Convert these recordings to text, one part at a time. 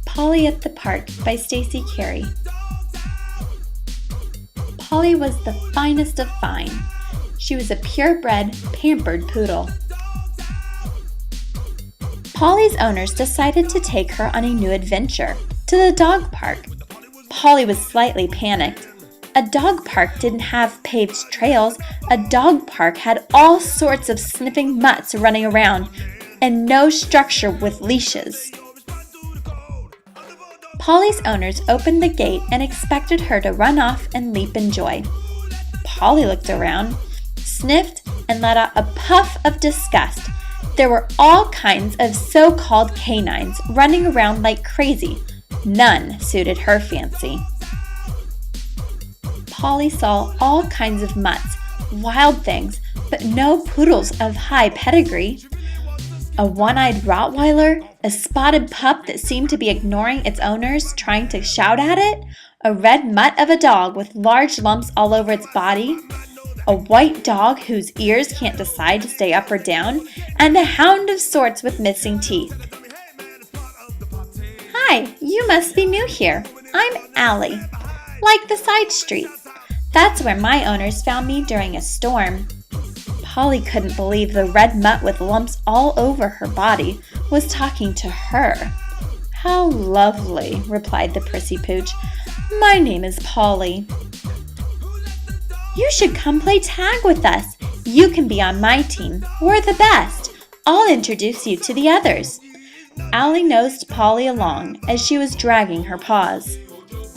Polly at the Park by Stacey Carey. Polly was the finest of fine. She was a purebred, pampered poodle. Polly's owners decided to take her on a new adventure, to the dog park. Polly was slightly panicked. A dog park didn't have paved trails. A dog park had all sorts of sniffing mutts running around, and no structure with leashes. Polly's owners opened the gate and expected her to run off and leap in joy. Polly looked around, sniffed, and let out a puff of disgust. There were all kinds of so-called canines running around like crazy. None suited her fancy. Polly saw all kinds of mutts, wild things, but no poodles of high pedigree. A one-eyed Rottweiler, a spotted pup that seemed to be ignoring its owners, trying to shout at it, a red mutt of a dog with large lumps all over its body, a white dog whose ears can't decide to stay up or down, and a hound of sorts with missing teeth. Hi, you must be new here. I'm Allie. Like the side streets. That's where my owners found me during a storm. Polly couldn't believe the red mutt with lumps all over her body was talking to her. How lovely, replied the prissy pooch. My name is Polly. You should come play tag with us. You can be on my team. We're the best. I'll introduce you to the others. Allie nosed Polly along as she was dragging her paws.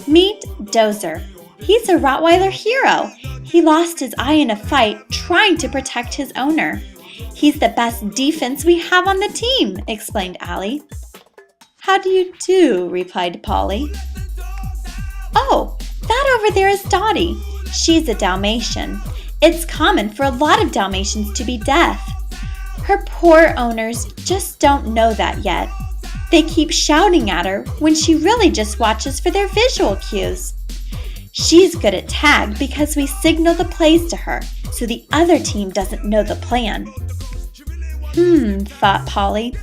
Meet Dozer. He's a Rottweiler hero. He lost his eye in a fight trying to protect his owner. He's the best defense we have on the team, explained Allie. How do you do, replied Polly. Oh, that over there is Dottie. She's a Dalmatian. It's common for a lot of Dalmatians to be deaf. Her poor owners just don't know that yet. They keep shouting at her when she really just watches for their visual cues. She's good at tag because we signal the plays to her, so the other team doesn't know the plan. Thought Polly.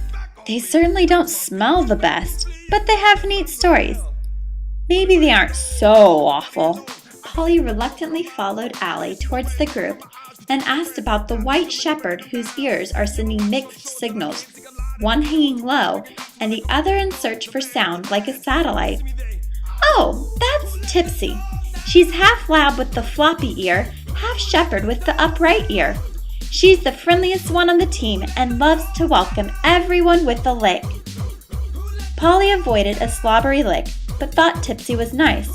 They certainly don't smell the best, but they have neat stories. Maybe they aren't so awful. Polly reluctantly followed Allie towards the group and asked about the white shepherd whose ears are sending mixed signals, one hanging low and the other in search for sound like a satellite. Oh, that's Tipsy. She's half lab with the floppy ear, half shepherd with the upright ear. She's the friendliest one on the team and loves to welcome everyone with a lick. Polly avoided a slobbery lick, but thought Tipsy was nice,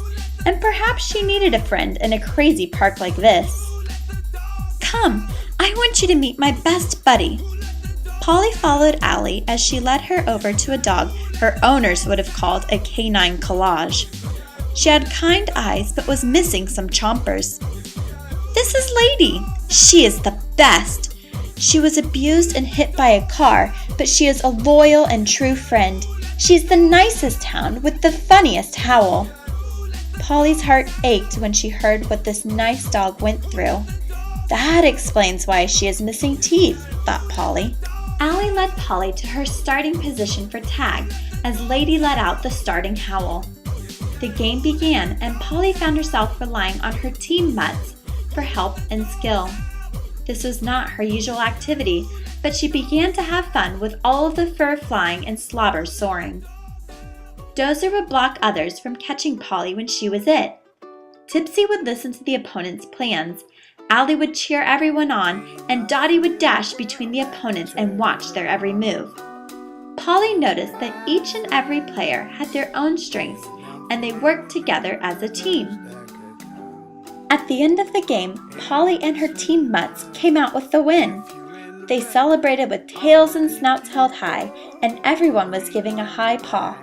and perhaps she needed a friend in a crazy park like this. Come, I want you to meet my best buddy. Polly followed Allie as she led her over to a dog her owners would have called a canine collage. She had kind eyes but was missing some chompers. This is Lady. She is the best. She was abused and hit by a car, but she is a loyal and true friend. She's the nicest hound with the funniest howl. Polly's heart ached when she heard what this nice dog went through. That explains why she is missing teeth, thought Polly. Allie led Polly to her starting position for tag as Lady let out the starting howl. The game began and Polly found herself relying on her team mutts for help and skill. This was not her usual activity, but she began to have fun with all of the fur flying and slobber soaring. Dozer would block others from catching Polly when she was it. Tipsy would listen to the opponent's plans. Allie would cheer everyone on, and Dottie would dash between the opponents and watch their every move. Polly noticed that each and every player had their own strengths, and they worked together as a team. At the end of the game, Polly and her team mutts came out with the win. They celebrated with tails and snouts held high, and everyone was giving a high paw.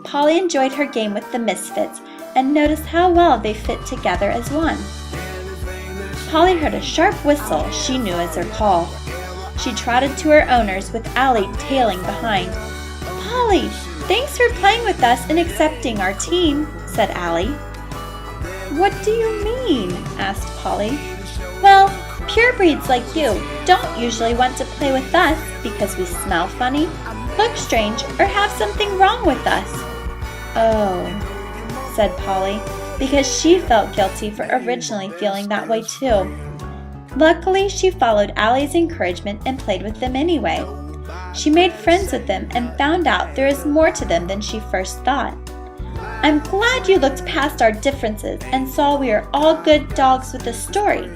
Polly enjoyed her game with the misfits and noticed how well they fit together as one. Polly heard a sharp whistle she knew as her call. She trotted to her owners with Allie tailing behind. Polly, thanks for playing with us and accepting our team, said Allie. What do you mean? Asked Polly. Well, Purebreds like you don't usually want to play with us because we smell funny, look strange, or have something wrong with us." "Oh," said Polly, because she felt guilty for originally feeling that way too. Luckily, she followed Allie's encouragement and played with them anyway. She made friends with them and found out there is more to them than she first thought. "I'm glad you looked past our differences and saw we are all good dogs with a story.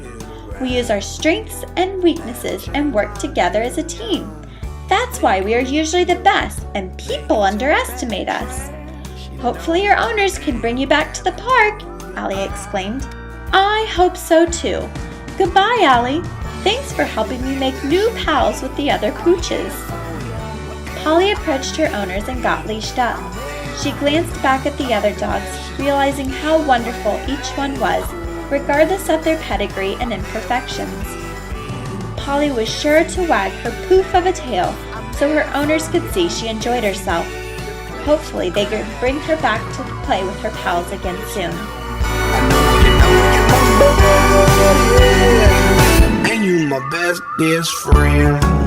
We use our strengths and weaknesses and work together as a team. That's why we are usually the best and people underestimate us. Hopefully your owners can bring you back to the park," Allie exclaimed. "I hope so too. Goodbye, Allie. Thanks for helping me make new pals with the other pooches." Polly approached her owners and got leashed up. She glanced back at the other dogs, realizing how wonderful each one was, regardless of their pedigree and imperfections. Polly was sure to wag her poof of a tail so her owners could see she enjoyed herself. Hopefully they could bring her back to play with her pals again soon. And you my best friend.